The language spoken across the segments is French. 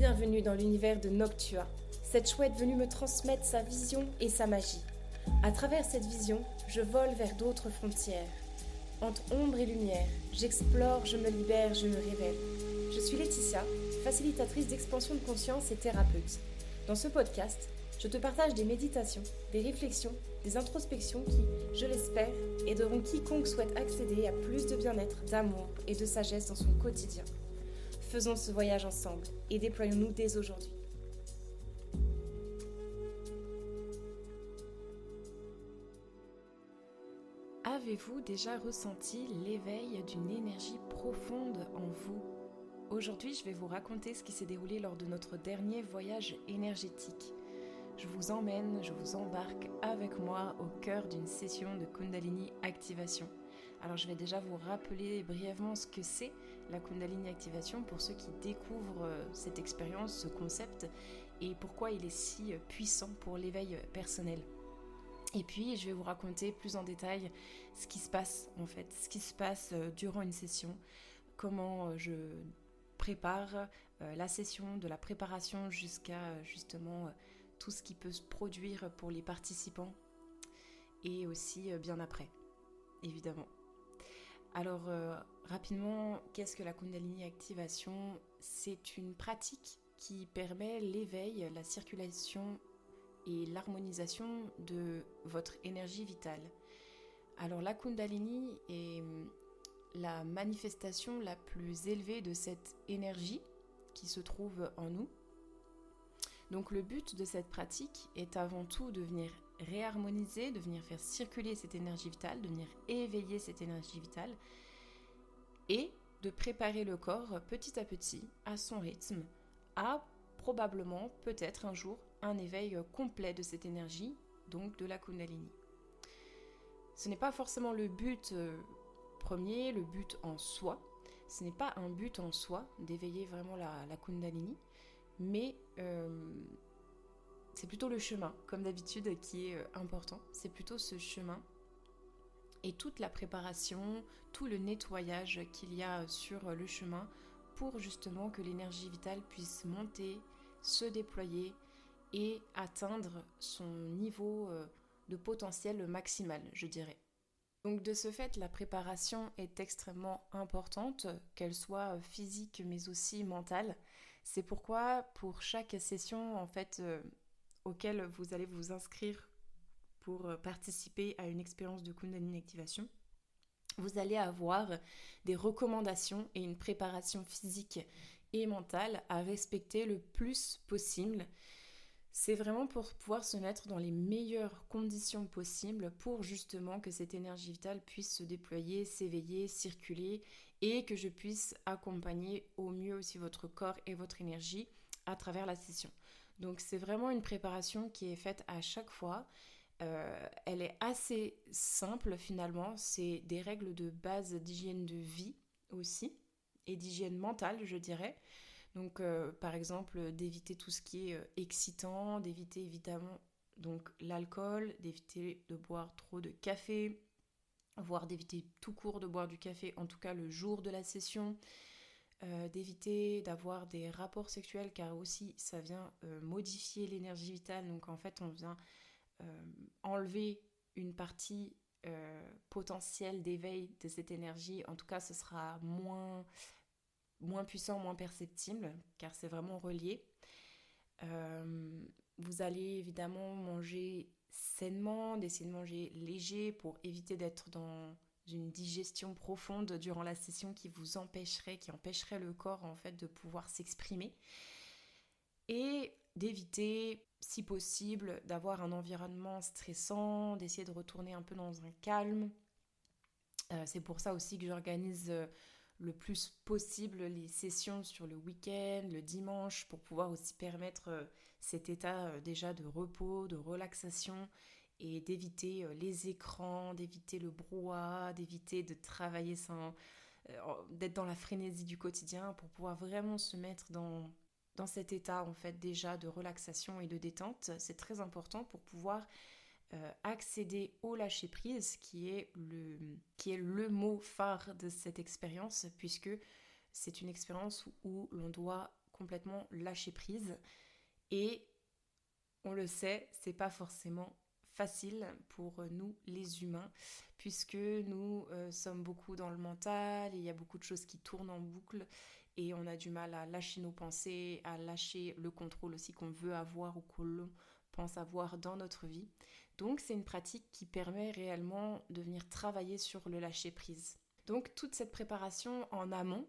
Bienvenue dans l'univers de Noctua, cette chouette venue me transmettre sa vision et sa magie. À travers cette vision, je vole vers d'autres frontières. Entre ombre et lumière, j'explore, je me libère, je me révèle. Je suis Laetitia, facilitatrice d'expansion de conscience et thérapeute. Dans ce podcast, je te partage des méditations, des réflexions, des introspections qui, je l'espère, aideront quiconque souhaite accéder à plus de bien-être, d'amour et de sagesse dans son quotidien. Faisons ce voyage ensemble et déployons-nous dès aujourd'hui. Avez-vous déjà ressenti l'éveil d'une énergie profonde en vous ? Aujourd'hui, je vais vous raconter ce qui s'est déroulé lors de notre dernier voyage énergétique. Je vous emmène, je vous embarque avec moi au cœur d'une session de Kundalini Activation. Alors je vais déjà vous rappeler brièvement ce que c'est la Kundalini Activation pour ceux qui découvrent cette expérience, ce concept et pourquoi il est si puissant pour l'éveil personnel. Et puis je vais vous raconter plus en détail ce qui se passe en fait, ce qui se passe durant une session, comment je prépare la session, de la préparation jusqu'à justement tout ce qui peut se produire pour les participants et aussi bien après, évidemment. Alors rapidement, qu'est-ce que la Kundalini Activation ? C'est une pratique qui permet l'éveil, la circulation et l'harmonisation de votre énergie vitale. Alors la Kundalini est la manifestation la plus élevée de cette énergie qui se trouve en nous. Donc le but de cette pratique est avant tout de venir réharmoniser, de venir faire circuler cette énergie vitale, de venir éveiller cette énergie vitale et de préparer le corps petit à petit à son rythme, à probablement, peut-être un jour, un éveil complet de cette énergie, donc de la Kundalini. Ce n'est pas forcément le but premier, le but en soi. Ce n'est pas un but en soi d'éveiller vraiment la Kundalini, mais c'est plutôt le chemin, comme d'habitude, qui est important. C'est plutôt ce chemin et toute la préparation, tout le nettoyage qu'il y a sur le chemin pour justement que l'énergie vitale puisse monter, se déployer et atteindre son niveau de potentiel maximal, je dirais. Donc de ce fait, la préparation est extrêmement importante, qu'elle soit physique mais aussi mentale. C'est pourquoi pour chaque session en fait, auquel vous allez vous inscrire pour participer à une expérience de Kundalini Activation, vous allez avoir des recommandations et une préparation physique et mentale à respecter le plus possible. C'est vraiment pour pouvoir se mettre dans les meilleures conditions possibles pour justement que cette énergie vitale puisse se déployer, s'éveiller, circuler et que je puisse accompagner au mieux aussi votre corps et votre énergie à travers la session. Donc c'est vraiment une préparation qui est faite à chaque fois. Elle est assez simple finalement, c'est des règles de base d'hygiène de vie aussi et d'hygiène mentale je dirais. Donc par exemple d'éviter tout ce qui est excitant, d'éviter évidemment donc l'alcool, d'éviter de boire trop de café, voire d'éviter tout court de boire du café, en tout cas le jour de la session, d'éviter d'avoir des rapports sexuels car aussi ça vient modifier l'énergie vitale, donc en fait on vient enlever une partie potentielle d'éveil de cette énergie, en tout cas ce sera moins puissant, moins perceptible, car c'est vraiment relié. Vous allez évidemment manger sainement, d'essayer de manger léger pour éviter d'être dans une digestion profonde durant la session qui empêcherait le corps en fait de pouvoir s'exprimer. Et d'éviter, si possible, d'avoir un environnement stressant, d'essayer de retourner un peu dans un calme. C'est pour ça aussi que j'organise le plus possible les sessions sur le week-end, le dimanche, pour pouvoir aussi permettre cet état déjà de repos, de relaxation et d'éviter les écrans, d'éviter le brouhaha, d'éviter de travailler d'être dans la frénésie du quotidien pour pouvoir vraiment se mettre dans cet état en fait déjà de relaxation et de détente. C'est très important pour pouvoir accéder au lâcher-prise qui est le mot phare de cette expérience puisque c'est une expérience où l'on doit complètement lâcher prise. Et on le sait, c'est pas forcément facile pour nous les humains, puisque nous sommes beaucoup dans le mental, et il y a beaucoup de choses qui tournent en boucle, et on a du mal à lâcher nos pensées, à lâcher le contrôle aussi qu'on veut avoir ou qu'on pense avoir dans notre vie. Donc c'est une pratique qui permet réellement de venir travailler sur le lâcher prise. Donc toute cette préparation en amont,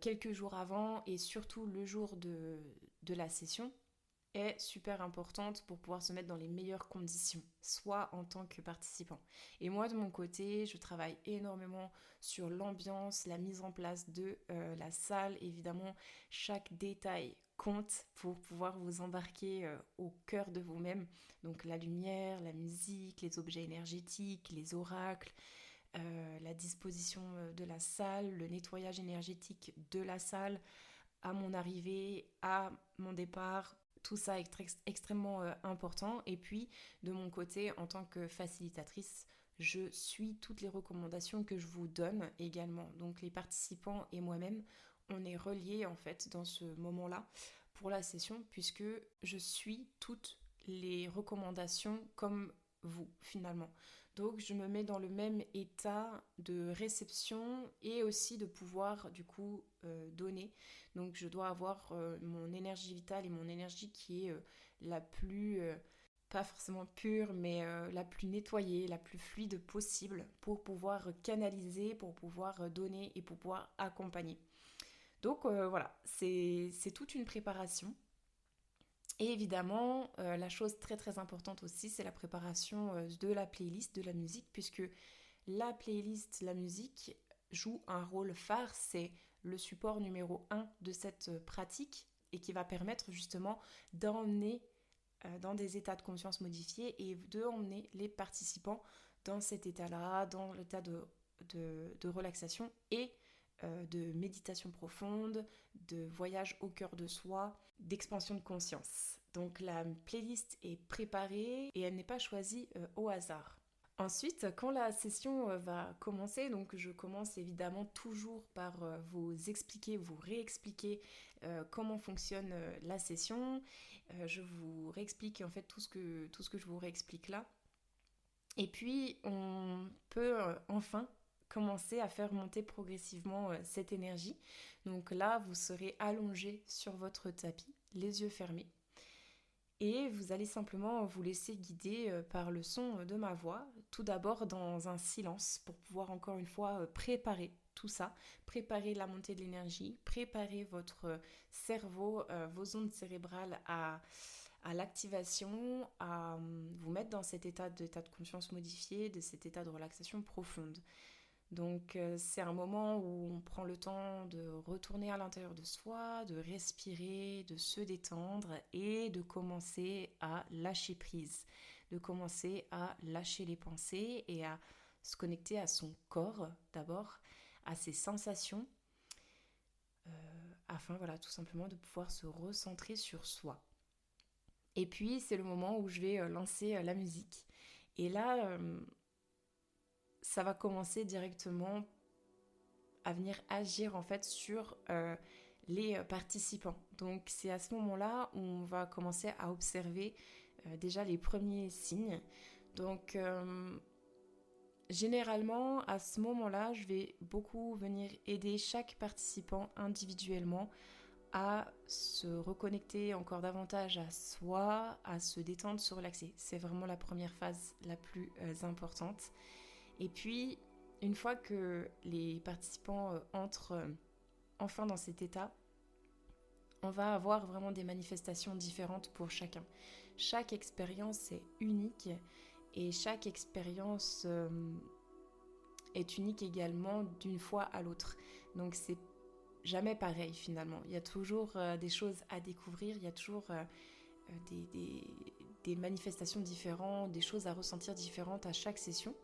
quelques jours avant et surtout le jour de la session, est super importante pour pouvoir se mettre dans les meilleures conditions, soit en tant que participant. Et moi, de mon côté, je travaille énormément sur l'ambiance, la mise en place de la salle. Évidemment, chaque détail compte pour pouvoir vous embarquer au cœur de vous-même. Donc la lumière, la musique, les objets énergétiques, les oracles, la disposition de la salle, le nettoyage énergétique de la salle, à mon arrivée, à mon départ. Tout ça est extrêmement important. Et puis, de mon côté, en tant que facilitatrice, je suis toutes les recommandations que je vous donne également. Donc, les participants et moi-même, on est reliés en fait dans ce moment-là pour la session, puisque je suis toutes les recommandations comme vous finalement. Donc je me mets dans le même état de réception et aussi de pouvoir du coup donner. Donc je dois avoir mon énergie vitale et mon énergie qui est la plus, pas forcément pure, mais la plus nettoyée, la plus fluide possible pour pouvoir canaliser, pour pouvoir donner et pour pouvoir accompagner. Donc voilà, c'est toute une préparation. Et évidemment, la chose très très importante aussi, c'est la préparation de la playlist, de la musique, puisque la playlist, la musique joue un rôle phare, c'est le support numéro un de cette pratique et qui va permettre justement d'emmener dans des états de conscience modifiés et d'emmener les participants dans cet état-là, dans l'état de relaxation et de méditation profonde, de voyage au cœur de soi, d'expansion de conscience. Donc la playlist est préparée et elle n'est pas choisie au hasard. Ensuite, quand la session va commencer, donc je commence évidemment toujours par vous expliquer, vous réexpliquer comment fonctionne la session. Je vous réexplique en fait tout ce que je vous réexplique là. Et puis, on peut enfin commencer à faire monter progressivement cette énergie. Donc là, vous serez allongé sur votre tapis, les yeux fermés. Et vous allez simplement vous laisser guider par le son de ma voix, tout d'abord dans un silence pour pouvoir encore une fois préparer tout ça, préparer la montée de l'énergie, préparer votre cerveau, vos ondes cérébrales à l'activation, à vous mettre dans cet état de conscience modifié, de cet état de relaxation profonde. Donc c'est un moment où on prend le temps de retourner à l'intérieur de soi, de respirer, de se détendre et de commencer à lâcher prise, de commencer à lâcher les pensées et à se connecter à son corps d'abord, à ses sensations, afin voilà tout simplement de pouvoir se recentrer sur soi. Et puis c'est le moment où je vais lancer la musique. Et là, ça va commencer directement à venir agir en fait sur les participants. Donc c'est à ce moment-là où on va commencer à observer déjà les premiers signes. Donc généralement à ce moment-là, je vais beaucoup venir aider chaque participant individuellement à se reconnecter encore davantage à soi, à se détendre, se relaxer. C'est vraiment la première phase la plus importante. Et puis, une fois que les participants entrent enfin dans cet état, on va avoir vraiment des manifestations différentes pour chacun. Chaque expérience est unique et chaque expérience est unique également d'une fois à l'autre. Donc c'est jamais pareil finalement. Il y a toujours des choses à découvrir, il y a toujours des manifestations différentes, des choses à ressentir différentes à chaque session.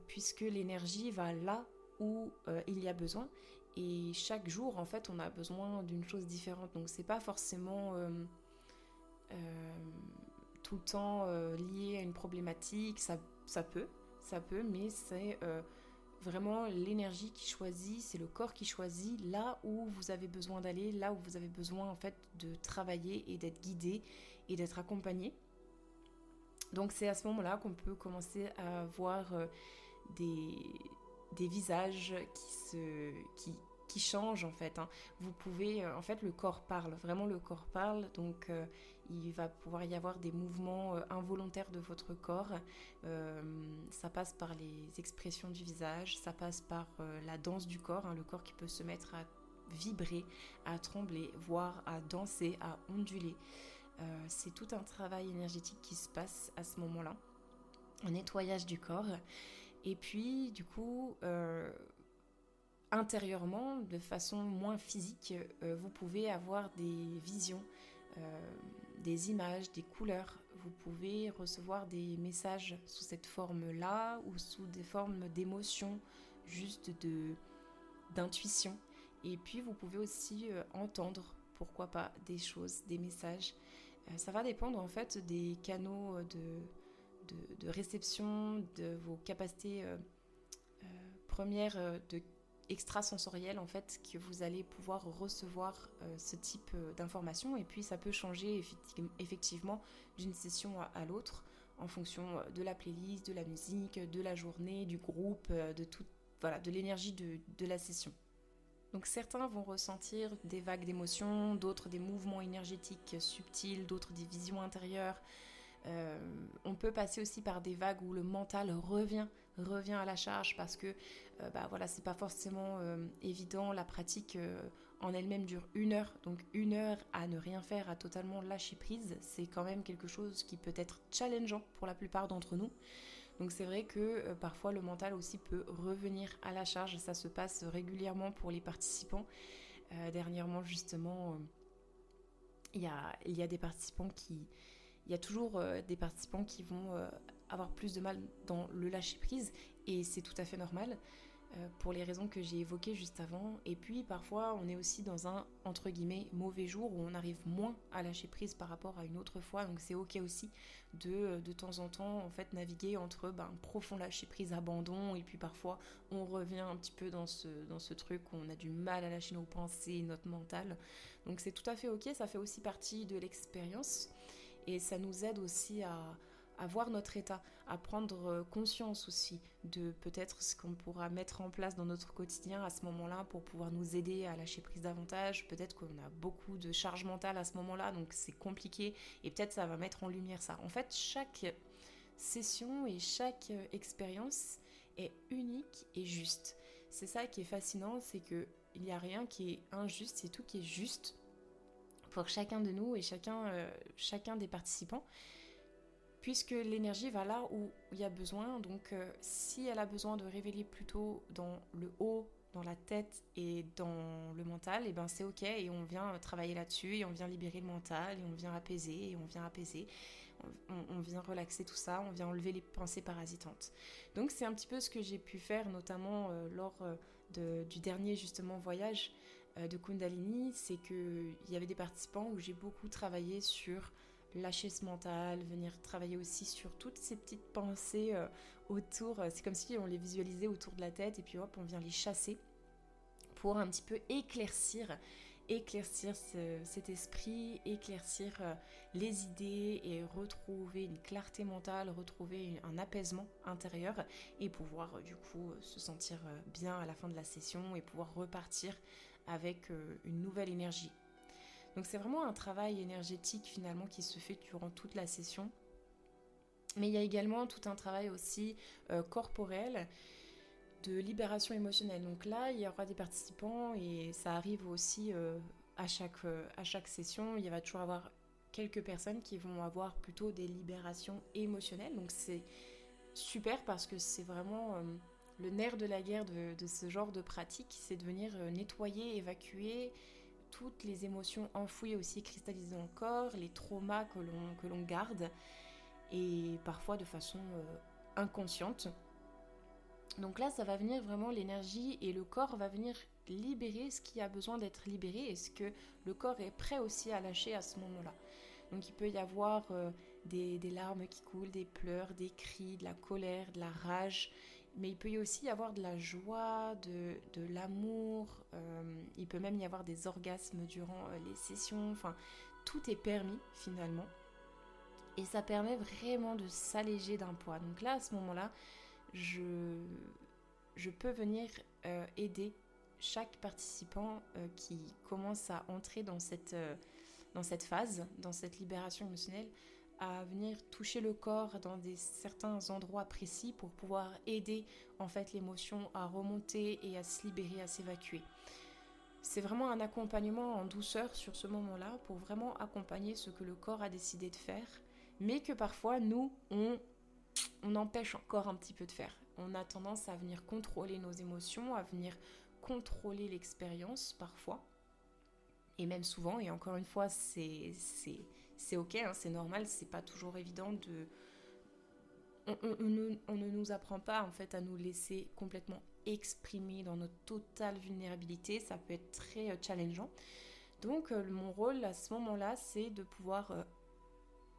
Puisque l'énergie va là où il y a besoin et chaque jour en fait on a besoin d'une chose différente, donc c'est pas forcément tout le temps lié à une problématique, ça peut mais c'est vraiment l'énergie qui choisit, c'est le corps qui choisit là où vous avez besoin d'aller, là où vous avez besoin en fait de travailler et d'être guidé et d'être accompagné. Donc c'est à ce moment-là qu'on peut commencer à voir des, des visages qui changent en fait. Vous pouvez, en fait le corps parle, vraiment le corps parle, donc il va pouvoir y avoir des mouvements involontaires de votre corps. Ça passe par les expressions du visage, ça passe par la danse du corps, le corps qui peut se mettre à vibrer, à trembler, voire à danser, à onduler. C'est tout un travail énergétique qui se passe à ce moment-là, un nettoyage du corps. Et puis, du coup, intérieurement, de façon moins physique, vous pouvez avoir des visions, des images, des couleurs. Vous pouvez recevoir des messages sous cette forme-là ou sous des formes d'émotions, juste d'intuition. Et puis, vous pouvez aussi entendre, pourquoi pas, des choses, des messages. Ça va dépendre en fait des canaux de réception, de vos capacités premières de extrasensorielles en fait, que vous allez pouvoir recevoir ce type d'informations. Et puis ça peut changer effectivement d'une session à l'autre en fonction de la playlist, de la musique, de la journée, du groupe, de tout, voilà, de l'énergie de la session. Donc certains vont ressentir des vagues d'émotions, d'autres des mouvements énergétiques subtils, d'autres des visions intérieures. On peut passer aussi par des vagues où le mental revient à la charge parce que voilà, c'est pas forcément évident. La pratique en elle-même dure 1 heure, donc 1 heure à ne rien faire, à totalement lâcher prise, c'est quand même quelque chose qui peut être challengeant pour la plupart d'entre nous. Donc c'est vrai que parfois le mental aussi peut revenir à la charge, ça se passe régulièrement pour les participants. Dernièrement justement, il y a des participants qui... Il y a toujours des participants qui vont avoir plus de mal dans le lâcher prise et c'est tout à fait normal pour les raisons que j'ai évoquées juste avant. Et puis parfois on est aussi dans un entre guillemets mauvais jour où on arrive moins à lâcher prise par rapport à une autre fois, donc c'est ok aussi de temps en temps en fait naviguer entre un profond lâcher prise, abandon, et puis parfois on revient un petit peu dans ce truc où on a du mal à lâcher nos pensées, notre mental. Donc c'est tout à fait ok, ça fait aussi partie de l'expérience. Et ça nous aide aussi à voir notre état, à prendre conscience aussi de peut-être ce qu'on pourra mettre en place dans notre quotidien à ce moment-là pour pouvoir nous aider à lâcher prise davantage. Peut-être qu'on a beaucoup de charge mentale à ce moment-là, donc c'est compliqué et peut-être ça va mettre en lumière ça. En fait, chaque session et chaque expérience est unique et juste. C'est ça qui est fascinant, c'est qu'il n'y a rien qui est injuste, c'est tout qui est juste pour chacun de nous et chacun des participants, puisque l'énergie va là où il y a besoin. Donc si elle a besoin de révéler plutôt dans le haut, dans la tête et dans le mental, et ben c'est ok, et on vient travailler là-dessus, et on vient libérer le mental, et on vient apaiser, on vient relaxer tout ça, on vient enlever les pensées parasitantes. Donc c'est un petit peu ce que j'ai pu faire, notamment lors du dernier justement voyage de Kundalini. C'est qu'il y avait des participants où j'ai beaucoup travaillé sur lâcher ce mental, venir travailler aussi sur toutes ces petites pensées autour. C'est comme si on les visualisait autour de la tête et puis hop, on vient les chasser pour un petit peu éclaircir cet esprit, éclaircir les idées et retrouver une clarté mentale, retrouver un apaisement intérieur et pouvoir du coup se sentir bien à la fin de la session et pouvoir repartir avec une nouvelle énergie. Donc c'est vraiment un travail énergétique finalement qui se fait durant toute la session. Mais il y a également tout un travail aussi corporel de libération émotionnelle. Donc là, il y aura des participants et ça arrive aussi à chaque session. Il va toujours avoir quelques personnes qui vont avoir plutôt des libérations émotionnelles. Donc c'est super parce que c'est vraiment le nerf de la guerre de ce genre de pratique, c'est de venir nettoyer, évacuer toutes les émotions enfouies aussi, cristallisées dans le corps, les traumas que l'on garde et parfois de façon inconsciente. Donc là, ça va venir vraiment l'énergie et le corps va venir libérer ce qui a besoin d'être libéré et ce que le corps est prêt aussi à lâcher à ce moment-là. Donc il peut y avoir des larmes qui coulent, des pleurs, des cris, de la colère, de la rage. Mais il peut y aussi y avoir de la joie, de l'amour, il peut même y avoir des orgasmes durant les sessions, enfin tout est permis finalement. Et ça permet vraiment de s'alléger d'un poids. Donc là, à ce moment-là, je, je peux venir aider chaque participant qui commence à entrer dans cette phase, dans cette libération émotionnelle, à venir toucher le corps dans certains endroits précis pour pouvoir aider en fait l'émotion à remonter et à se libérer, à s'évacuer. C'est vraiment un accompagnement en douceur sur ce moment-là pour vraiment accompagner ce que le corps a décidé de faire, mais que parfois nous, on empêche encore un petit peu de faire. On a tendance à venir contrôler nos émotions, à venir contrôler l'expérience parfois, et même souvent, et encore une fois, c'est ok, hein, c'est normal, c'est pas toujours évident de... On ne nous apprend pas en fait à nous laisser complètement exprimer dans notre totale vulnérabilité, ça peut être très challengeant. Donc mon rôle à ce moment-là, c'est de pouvoir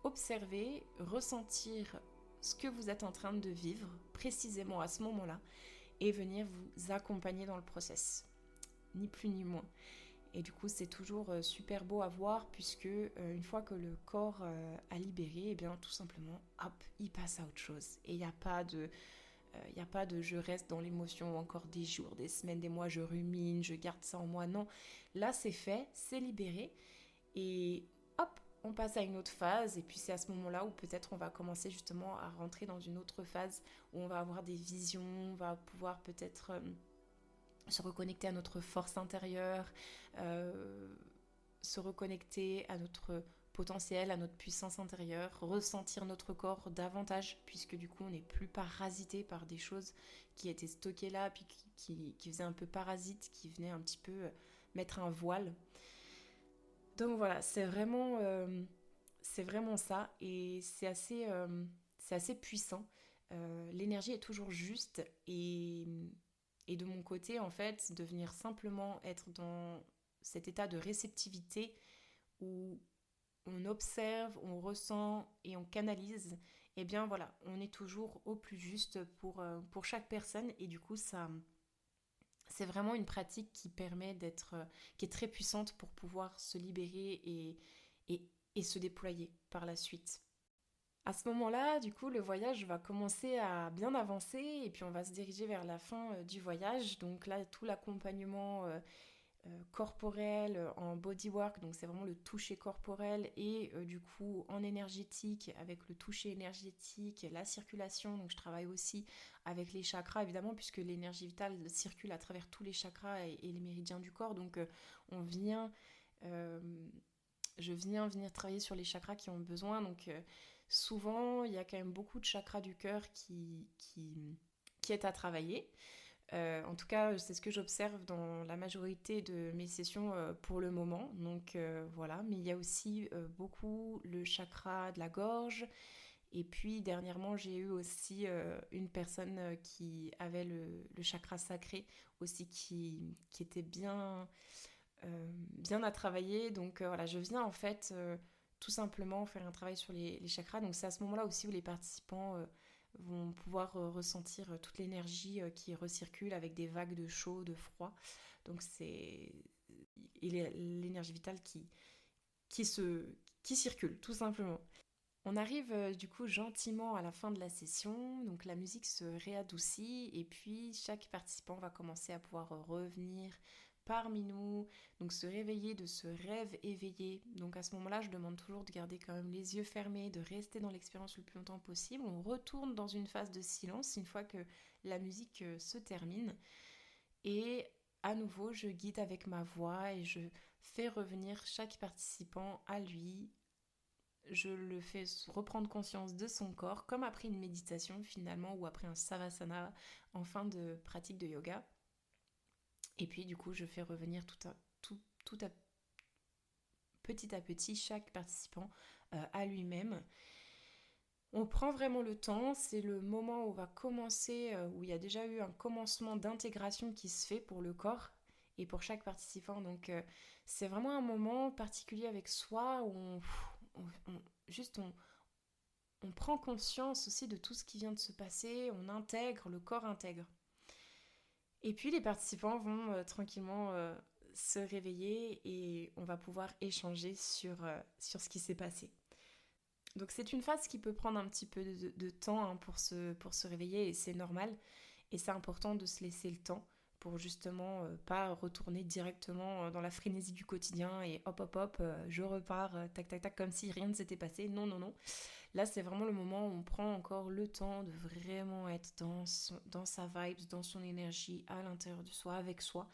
observer, ressentir ce que vous êtes en train de vivre précisément à ce moment-là et venir vous accompagner dans le process, ni plus ni moins. Et du coup, c'est toujours super beau à voir puisque une fois que le corps a libéré, et bien tout simplement, hop, il passe à autre chose. Et il n'y a pas de je reste dans l'émotion encore des jours, des semaines, des mois, je rumine, je garde ça en moi. Non, là c'est fait, c'est libéré et hop, on passe à une autre phase. Et puis c'est à ce moment-là où peut-être on va commencer justement à rentrer dans une autre phase où on va avoir des visions, on va pouvoir peut-être se reconnecter à notre force intérieure, euh, se reconnecter à notre potentiel, à notre puissance intérieure, ressentir notre corps davantage, puisque du coup on n'est plus parasité par des choses qui étaient stockées là, puis qui faisaient un peu parasite, qui venaient un petit peu mettre un voile. Donc voilà, c'est vraiment ça, et c'est assez puissant. L'énergie est toujours juste, et de mon côté, en fait, de venir simplement être dans cet état de réceptivité où on observe, on ressent et on canalise, et bien voilà, on est toujours au plus juste pour chaque personne. Et du coup, c'est vraiment une pratique qui permet qui est très puissante pour pouvoir se libérer et, et se déployer par la suite. À ce moment-là, du coup, le voyage va commencer à bien avancer et puis on va se diriger vers la fin du voyage. Donc là, tout l'accompagnement corporel, en bodywork, donc c'est vraiment le toucher corporel et du coup en énergétique avec le toucher énergétique, la circulation, donc je travaille aussi avec les chakras évidemment puisque l'énergie vitale circule à travers tous les chakras et les méridiens du corps, donc on vient, euh, je viens venir travailler sur les chakras qui ont besoin, donc souvent il y a quand même beaucoup de chakras du cœur qui est à travailler. En tout cas, c'est ce que j'observe dans la majorité de mes sessions pour le moment. Donc voilà, mais il y a aussi beaucoup le chakra de la gorge. Et puis dernièrement, j'ai eu aussi une personne qui avait le chakra sacré aussi qui était bien à travailler. Donc voilà, je viens en fait tout simplement faire un travail sur les chakras. Donc c'est à ce moment-là aussi où les participants vont pouvoir ressentir toute l'énergie qui recircule avec des vagues de chaud, de froid. Donc c'est l'énergie vitale qui, se, qui circule tout simplement. On arrive du coup gentiment à la fin de la session, donc la musique se réadoucit et puis chaque participant va commencer à pouvoir revenir parmi nous, donc se réveiller de ce rêve éveillé. Donc à ce moment-là, je demande toujours de garder quand même les yeux fermés, de rester dans l'expérience le plus longtemps possible. On retourne dans une phase de silence une fois que la musique se termine et à nouveau, je guide avec ma voix et je fais revenir chaque participant à lui, je le fais reprendre conscience de son corps, comme après une méditation finalement, ou après un savasana en fin de pratique de yoga. Et puis du coup, je fais revenir petit à petit chaque participant à lui-même. On prend vraiment le temps, c'est le moment où on va commencer, où il y a déjà eu un commencement d'intégration qui se fait pour le corps et pour chaque participant. Donc c'est vraiment un moment particulier avec soi où juste on prend conscience aussi de tout ce qui vient de se passer, on intègre, le corps intègre. Et puis les participants vont tranquillement se réveiller et on va pouvoir échanger sur ce qui s'est passé. Donc c'est une phase qui peut prendre un petit peu de temps pour se réveiller et c'est normal. Et c'est important de se laisser le temps pour justement pas retourner directement dans la frénésie du quotidien et hop hop hop, je repars, tac tac tac, comme si rien ne s'était passé. Non, non, non. Là, c'est vraiment le moment où on prend encore le temps de vraiment être dans sa vibe, dans son énergie, à l'intérieur de soi, avec soi.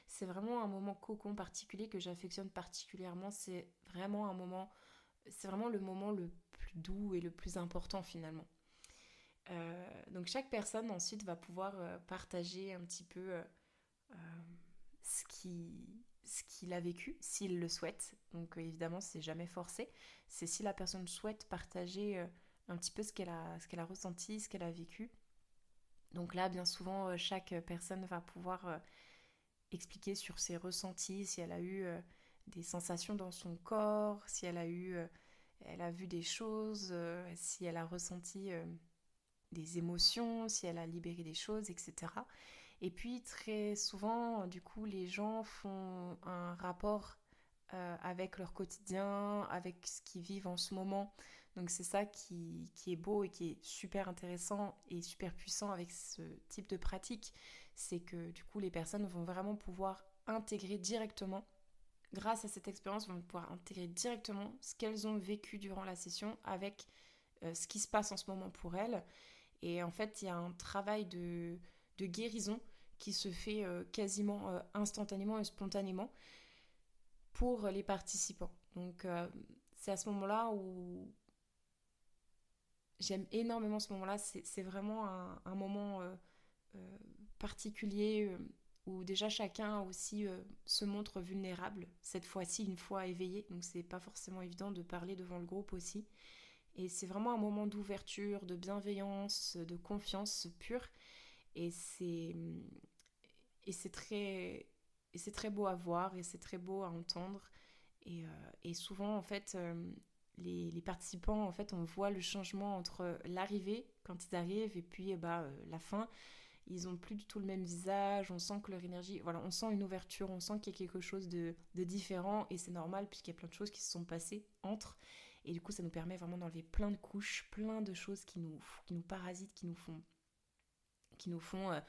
C'est vraiment un moment cocon particulier que j'affectionne particulièrement. C'est vraiment le moment le plus doux et le plus important finalement. Donc chaque personne ensuite va pouvoir partager un petit peu ce qu'il a vécu, s'il le souhaite. Donc évidemment, c'est jamais forcé. C'est si la personne souhaite partager un petit peu ce qu'elle a ressenti, ce qu'elle a vécu. Donc là, bien souvent, chaque personne va pouvoir expliquer sur ses ressentis, si elle a eu des sensations dans son corps, si elle a vu des choses, si elle a ressenti des émotions, si elle a libéré des choses, etc. Et puis très souvent, du coup, les gens font un rapport avec leur quotidien, avec ce qu'ils vivent en ce moment. Donc c'est ça qui est beau et qui est super intéressant et super puissant avec ce type de pratique. C'est que du coup, les personnes vont vraiment pouvoir intégrer directement, grâce à cette expérience, vont pouvoir intégrer directement ce qu'elles ont vécu durant la session avec ce qui se passe en ce moment pour elles. Et en fait, il y a un travail de guérison qui se fait quasiment instantanément et spontanément pour les participants. Donc c'est à ce moment-là où j'aime énormément ce moment-là. C'est vraiment un moment euh, particulier où déjà chacun aussi se montre vulnérable, cette fois-ci une fois éveillé. Donc c'est pas forcément évident de parler devant le groupe aussi. Et c'est vraiment un moment d'ouverture, de bienveillance, de confiance pure. Et et c'est très, et c'est très beau à voir et c'est très beau à entendre. Et souvent, en fait, les participants, en fait, on voit le changement entre l'arrivée, quand ils arrivent, et puis la fin. Ils ont plus du tout le même visage, on sent que leur énergie, voilà, on sent une ouverture, on sent qu'il y a quelque chose de différent, et c'est normal puisqu'il y a plein de choses qui se sont passées entre. Et du coup, ça nous permet vraiment d'enlever plein de couches, plein de choses qui nous parasitent, qui nous font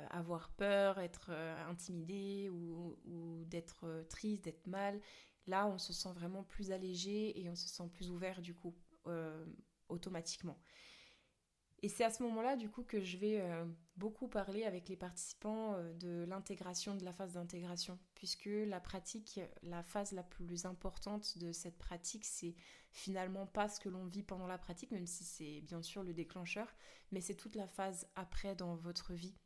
avoir peur, être intimidé ou d'être triste, d'être mal. Là, on se sent vraiment plus allégé et on se sent plus ouvert du coup, automatiquement. Et c'est à ce moment-là du coup que je vais beaucoup parler avec les participants de l'intégration, de la phase d'intégration, puisque la phase la plus importante de cette pratique, c'est finalement pas ce que l'on vit pendant la pratique, même si c'est bien sûr le déclencheur, mais c'est toute la phase après dans votre vie.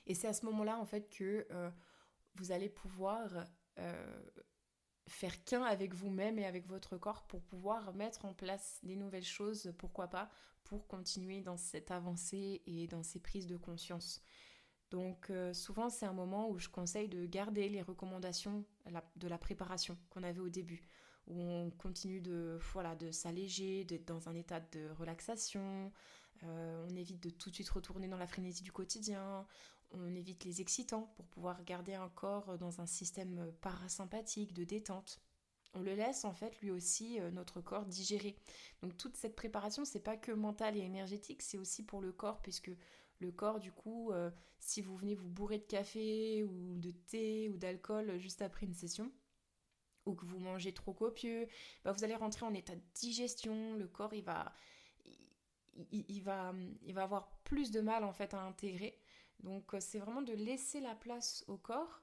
Et c'est à ce moment-là en fait que vous allez pouvoir euh, faire qu'un avec vous-même et avec votre corps pour pouvoir mettre en place des nouvelles choses, pourquoi pas, pour continuer dans cette avancée et dans ces prises de conscience. Donc souvent c'est un moment où je conseille de garder les recommandations de la préparation qu'on avait au début, où on continue de s'alléger, d'être dans un état de relaxation, on évite de tout de suite retourner dans la frénésie du quotidien, on évite les excitants pour pouvoir garder un corps dans un système parasympathique de détente. On le laisse en fait lui aussi notre corps digérer. Donc toute cette préparation c'est pas que mentale et énergétique, c'est aussi pour le corps puisque le corps du coup si vous venez vous bourrer de café ou de thé ou d'alcool juste après une session ou que vous mangez trop copieux, vous allez rentrer en état de digestion, le corps il va avoir plus de mal en fait à intégrer. Donc c'est vraiment de laisser la place au corps,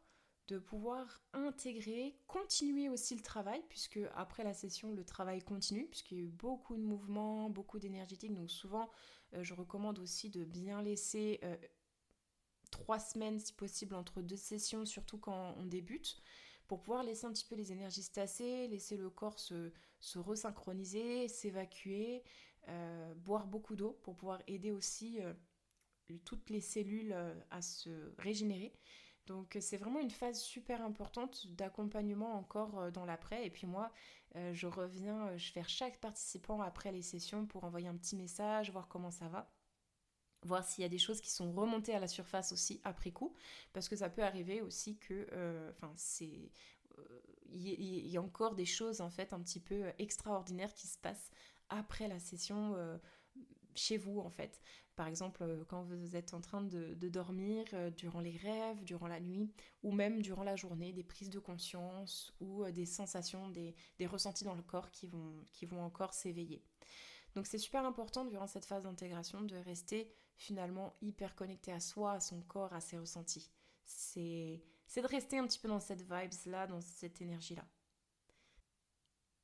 de pouvoir intégrer, continuer aussi le travail, puisque après la session, le travail continue, puisqu'il y a eu beaucoup de mouvements, beaucoup d'énergétique. Donc souvent, je recommande aussi de bien laisser 3 semaines si possible entre deux sessions, surtout quand on débute, pour pouvoir laisser un petit peu les énergies se tasser, laisser le corps se resynchroniser, s'évacuer, boire beaucoup d'eau pour pouvoir aider aussi toutes les cellules à se régénérer. Donc c'est vraiment une phase super importante d'accompagnement encore dans l'après. Et puis moi, je reviens, je fais chaque participant après les sessions pour envoyer un petit message, voir comment ça va. Voir s'il y a des choses qui sont remontées à la surface aussi après coup, parce que ça peut arriver aussi que, enfin, il y a encore des choses en fait un petit peu extraordinaires qui se passent après la session chez vous en fait. Par exemple, quand vous êtes en train de dormir, durant les rêves, durant la nuit, ou même durant la journée, des prises de conscience ou des sensations, des ressentis dans le corps qui vont encore s'éveiller. Donc c'est super important durant cette phase d'intégration de rester finalement hyper connecté à soi, à son corps, à ses ressentis. C'est de rester un petit peu dans cette vibes-là, dans cette énergie-là.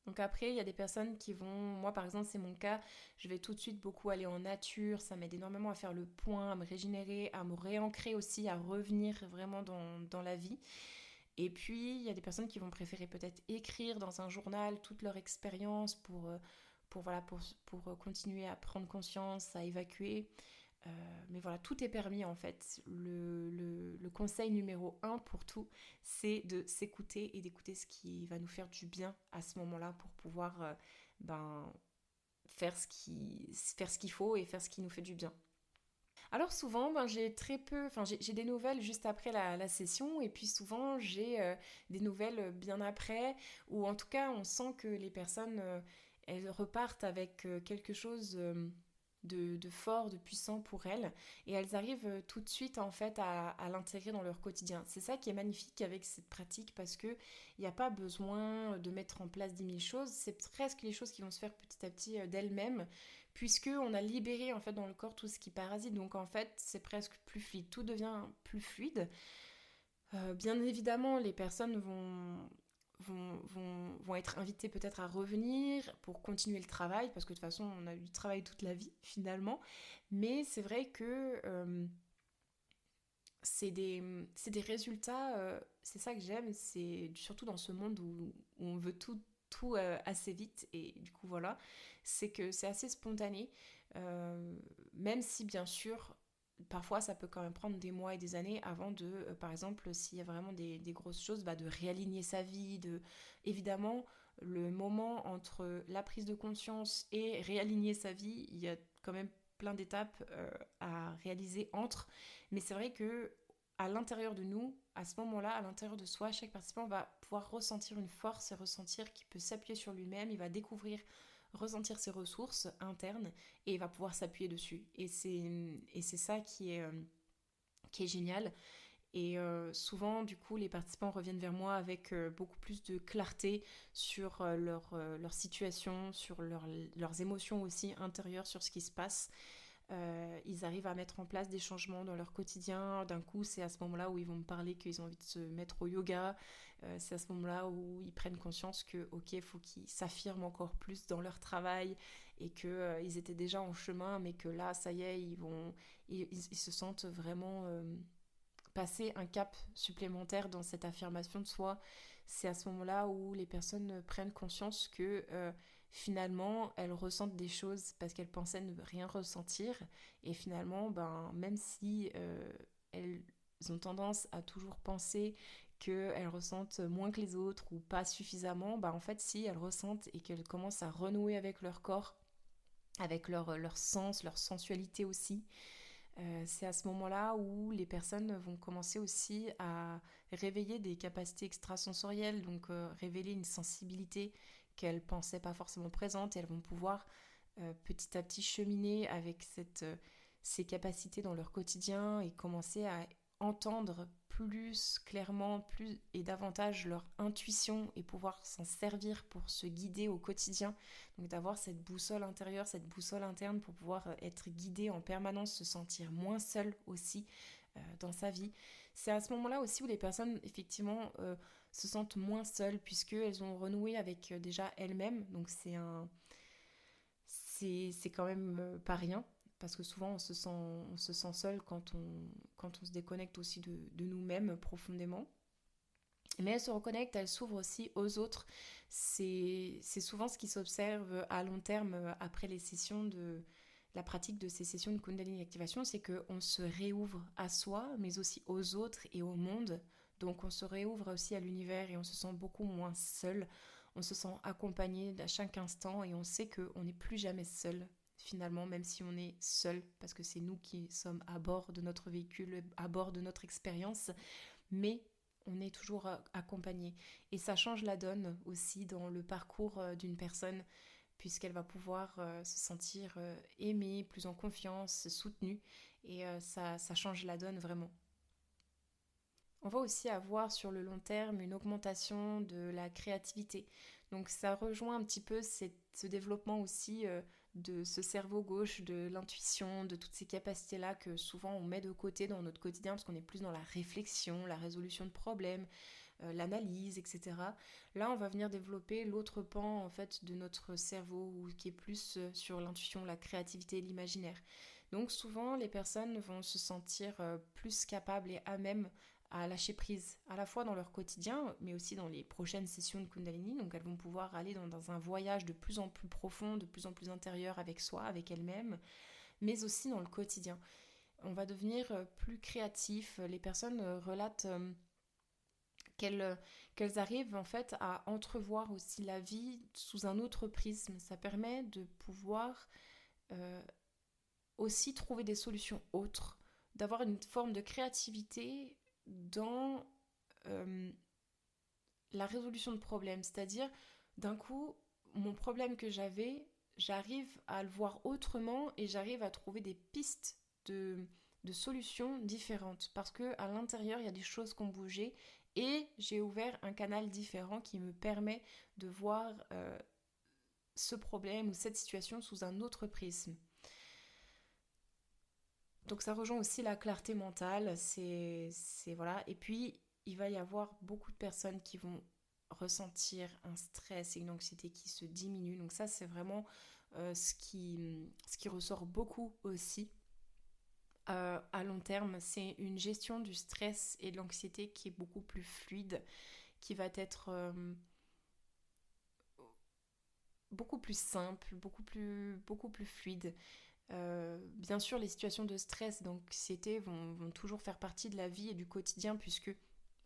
Donc après, il y a des personnes qui vont, moi par exemple c'est mon cas, je vais tout de suite beaucoup aller en nature, ça m'aide énormément à faire le point, à me régénérer, à me réancrer aussi, à revenir vraiment dans la vie. Et puis, il y a des personnes qui vont préférer peut-être écrire dans un journal toute leur expérience pour continuer à prendre conscience, à évacuer. Mais voilà, tout est permis en fait. Le conseil numéro un pour tout, c'est de s'écouter et d'écouter ce qui va nous faire du bien à ce moment-là pour pouvoir ben, faire ce qu'il faut et faire ce qui nous fait du bien. Alors souvent, ben, j'ai très peu, enfin j'ai des nouvelles juste après la session et puis souvent j'ai des nouvelles bien après ou en tout cas on sent que les personnes elles repartent avec quelque chose de fort, de puissant pour elles et elles arrivent tout de suite en fait à l'intégrer dans leur quotidien. C'est ça qui est magnifique avec cette pratique parce que il n'y a pas besoin de mettre en place 10 000 choses, c'est presque les choses qui vont se faire petit à petit d'elles-mêmes puisque on a libéré en fait dans le corps tout ce qui parasite. Donc en fait, c'est presque plus fluide. Tout devient plus fluide. Bien évidemment, les personnes vont être invitées peut-être à revenir pour continuer le travail, parce que de toute façon, on a eu du travail toute la vie finalement. Mais c'est vrai que c'est des résultats, c'est ça que j'aime, c'est surtout dans ce monde où on veut tout assez vite et du coup voilà, c'est que c'est assez spontané, même si bien sûr parfois ça peut quand même prendre des mois et des années avant de, par exemple s'il y a vraiment des grosses choses, bah, de réaligner sa vie, évidemment le moment entre la prise de conscience et réaligner sa vie, il y a quand même plein d'étapes à réaliser entre, mais c'est vrai que à l'intérieur de nous, à ce moment-là, à l'intérieur de soi, chaque participant va pouvoir ressentir une force et ressentir qu'il peut s'appuyer sur lui-même, il va découvrir, ressentir ses ressources internes et il va pouvoir s'appuyer dessus. Et c'est ça qui est génial. Et souvent, du coup, les participants reviennent vers moi avec beaucoup plus de clarté sur leur situation, sur leurs émotions aussi intérieures, sur ce qui se passe. Ils arrivent à mettre en place des changements dans leur quotidien. D'un coup, c'est à ce moment-là où ils vont me parler qu'ils ont envie de se mettre au yoga. C'est à ce moment-là où ils prennent conscience que, ok, il faut qu'ils s'affirment encore plus dans leur travail et que ils étaient déjà en chemin, mais que là, ça y est, ils se sentent vraiment passer un cap supplémentaire dans cette affirmation de soi. C'est à ce moment-là où les personnes prennent conscience que finalement elles ressentent des choses parce qu'elles pensaient ne rien ressentir et finalement ben même si elles ont tendance à toujours penser qu'elles ressentent moins que les autres ou pas suffisamment, bah en fait si elles ressentent et qu'elles commencent à renouer avec leur corps, avec leur sens, leur sensualité aussi, c'est à ce moment-là où les personnes vont commencer aussi à réveiller des capacités extrasensorielles, donc révéler une sensibilité qu'elles ne pensaient pas forcément présente et elles vont pouvoir petit à petit cheminer avec ces capacités dans leur quotidien et commencer à entendre plus clairement plus et davantage leur intuition et pouvoir s'en servir pour se guider au quotidien. Donc d'avoir cette boussole intérieure, cette boussole interne pour pouvoir être guidé en permanence, se sentir moins seul aussi dans sa vie. C'est à ce moment-là aussi où les personnes effectivement se sentent moins seules puisqu'elles ont renoué avec déjà elles-mêmes. Donc c'est quand même pas rien parce que souvent on se sent seul quand on se déconnecte aussi de nous-mêmes profondément. Mais elles se reconnectent, elles s'ouvrent aussi aux autres. C'est souvent ce qui s'observe à long terme après les sessions la pratique de ces sessions de Kundalini activation, c'est qu'on se réouvre à soi, mais aussi aux autres et au monde. Donc on se réouvre aussi à l'univers et on se sent beaucoup moins seul. On se sent accompagné à chaque instant et on sait qu'on n'est plus jamais seul finalement, même si on est seul, parce que c'est nous qui sommes à bord de notre véhicule, à bord de notre expérience, mais on est toujours accompagné. Et ça change la donne aussi dans le parcours d'une personne, puisqu'elle va pouvoir se sentir aimée, plus en confiance, soutenue, et ça change la donne vraiment. On va aussi avoir sur le long terme une augmentation de la créativité. Donc ça rejoint un petit peu ce développement aussi de ce cerveau gauche, de l'intuition, de toutes ces capacités-là que souvent on met de côté dans notre quotidien parce qu'on est plus dans la réflexion, la résolution de problèmes, l'analyse, etc. Là, on va venir développer l'autre pan en fait de notre cerveau qui est plus sur l'intuition, la créativité et l'imaginaire. Donc souvent, les personnes vont se sentir plus capables et à même à lâcher prise, à la fois dans leur quotidien, mais aussi dans les prochaines sessions de Kundalini. Donc elles vont pouvoir aller dans un voyage de plus en plus profond, de plus en plus intérieur avec soi, avec elles-mêmes, mais aussi dans le quotidien. On va devenir plus créatif. Les personnes relatent qu'elles arrivent en fait à entrevoir aussi la vie sous un autre prisme. Ça permet de pouvoir euh, aussi trouver des solutions autres, d'avoir une forme de créativité dans la résolution de problèmes. C'est-à-dire, d'un coup, mon problème que j'avais, j'arrive à le voir autrement et j'arrive à trouver des pistes de solutions différentes. Parce qu'à l'intérieur, il y a des choses qui ont bougé et j'ai ouvert un canal différent qui me permet de voir ce problème ou cette situation sous un autre prisme. Donc ça rejoint aussi la clarté mentale, voilà. Et puis il va y avoir beaucoup de personnes qui vont ressentir un stress et une anxiété qui se diminuent. Donc ça c'est vraiment ce qui ressort beaucoup aussi à long terme. C'est une gestion du stress et de l'anxiété qui est beaucoup plus fluide, qui va être beaucoup plus simple, beaucoup plus fluide. Bien sûr, les situations de stress, d'anxiété vont toujours faire partie de la vie et du quotidien puisque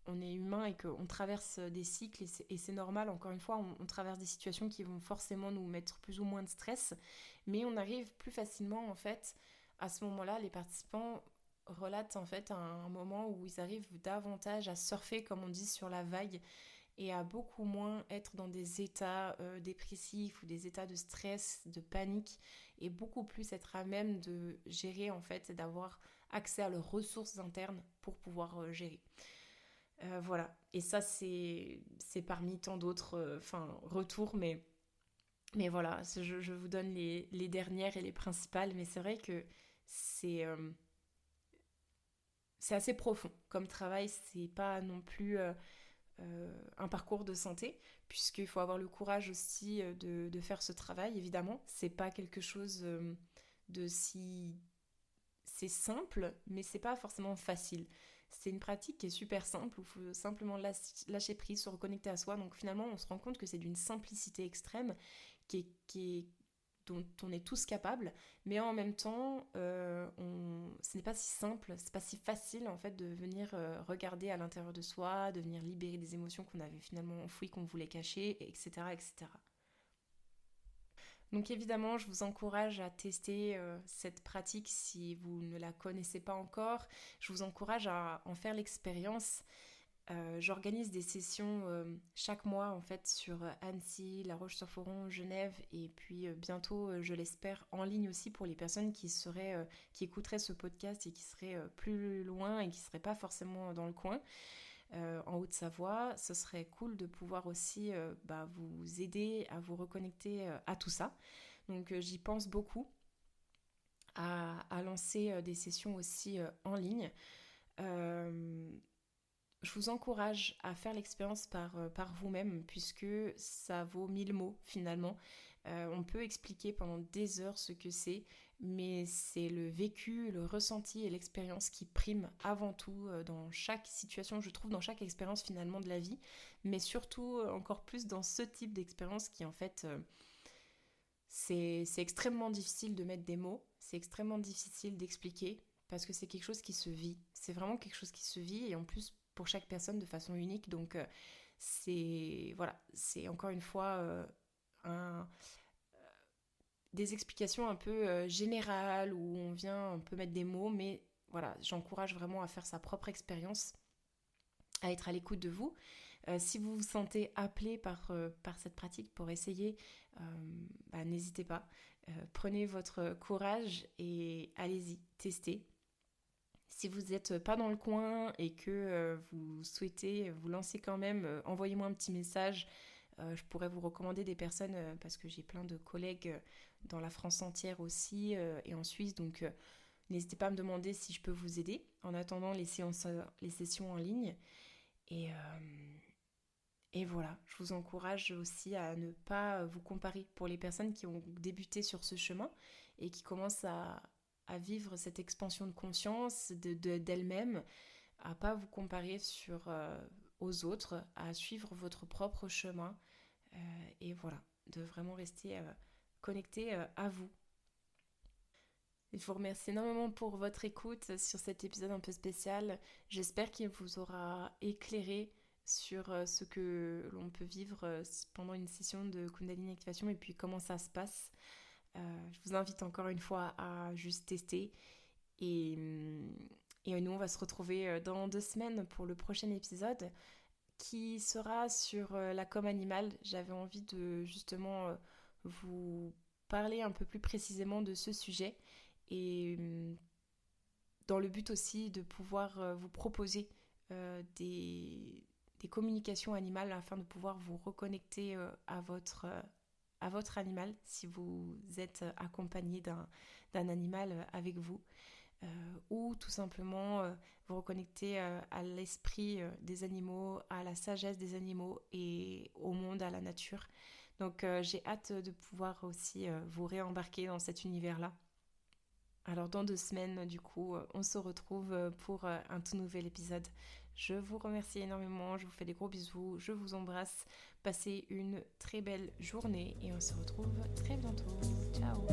on est humain et qu'on traverse des cycles et c'est normal, encore une fois, on traverse des situations qui vont forcément nous mettre plus ou moins de stress, mais on arrive plus facilement en fait, à ce moment-là, les participants relatent en fait un moment où ils arrivent davantage à surfer, comme on dit, sur la vague et à beaucoup moins être dans des états dépressifs ou des états de stress, de panique, et beaucoup plus être à même de gérer en fait, d'avoir accès à leurs ressources internes pour pouvoir gérer. Voilà, et ça c'est parmi tant d'autres retours, mais voilà, je vous donne les dernières et les principales, mais c'est vrai que c'est euh, c'est assez profond comme travail, c'est pas non plus un parcours de santé, puisqu'il faut avoir le courage aussi de faire ce travail, évidemment. C'est pas quelque chose de si... C'est simple, mais c'est pas forcément facile. C'est une pratique qui est super simple, où il faut simplement lâcher prise, se reconnecter à soi. Donc finalement, on se rend compte que c'est d'une simplicité extrême dont on est tous capables, mais en même temps, ce n'est pas si simple, c'est pas si facile en fait de venir regarder à l'intérieur de soi, de venir libérer des émotions qu'on avait finalement enfouies, qu'on voulait cacher, etc., etc. Donc évidemment, je vous encourage à tester cette pratique si vous ne la connaissez pas encore. Je vous encourage à en faire l'expérience. J'organise des sessions chaque mois en fait sur Annecy, La Roche-sur-Foron, Genève et puis bientôt, je l'espère, en ligne aussi pour les personnes qui écouteraient ce podcast et qui seraient plus loin et qui ne seraient pas forcément dans le coin. En Haute-Savoie, ce serait cool de pouvoir aussi vous aider à vous reconnecter à tout ça. Donc j'y pense beaucoup à lancer des sessions aussi en ligne. Euh, je vous encourage à faire l'expérience par vous-même puisque ça vaut 1000 mots finalement. On peut expliquer pendant des heures ce que c'est, mais c'est le vécu, le ressenti et l'expérience qui priment avant tout dans chaque situation, je trouve, dans chaque expérience finalement de la vie, mais surtout encore plus dans ce type d'expérience qui en fait c'est extrêmement difficile de mettre des mots, c'est extrêmement difficile d'expliquer parce que c'est quelque chose qui se vit. C'est vraiment quelque chose qui se vit et en plus pour chaque personne de façon unique. Donc c'est encore une fois un, des explications un peu générales où on vient un peu mettre des mots, mais voilà, j'encourage vraiment à faire sa propre expérience, à être à l'écoute de vous. Si vous vous sentez appelé par cette pratique pour essayer, n'hésitez pas. Prenez votre courage et allez-y, testez. Si vous n'êtes pas dans le coin et que vous souhaitez vous lancer quand même, envoyez-moi un petit message. Je pourrais vous recommander des personnes parce que j'ai plein de collègues dans la France entière aussi et en Suisse. Donc n'hésitez pas à me demander si je peux vous aider en attendant les sessions en ligne. Et, et voilà, je vous encourage aussi à ne pas vous comparer pour les personnes qui ont débuté sur ce chemin et qui commencent à vivre cette expansion de conscience d'elles-mêmes, à pas vous comparer aux autres, à suivre votre propre chemin et voilà, de vraiment rester connecté à vous. Je vous remercie énormément pour votre écoute sur cet épisode un peu spécial. J'espère qu'il vous aura éclairé sur ce que l'on peut vivre pendant une session de Kundalini Activation et puis comment ça se passe. Je vous invite encore une fois à juste tester et nous on va se retrouver dans 2 semaines pour le prochain épisode qui sera sur la com animale. J'avais envie de justement vous parler un peu plus précisément de ce sujet et dans le but aussi de pouvoir vous proposer des communications animales afin de pouvoir vous reconnecter à votre animal si vous êtes accompagné d'un animal avec vous ou tout simplement vous reconnecter à l'esprit des animaux, à la sagesse des animaux et au monde, à la nature. Donc j'ai hâte de pouvoir aussi vous réembarquer dans cet univers-là. Alors dans 2 semaines, du coup, on se retrouve pour un tout nouvel épisode. Je vous remercie énormément, je vous fais des gros bisous, je vous embrasse. Passez une très belle journée et on se retrouve très bientôt. Ciao!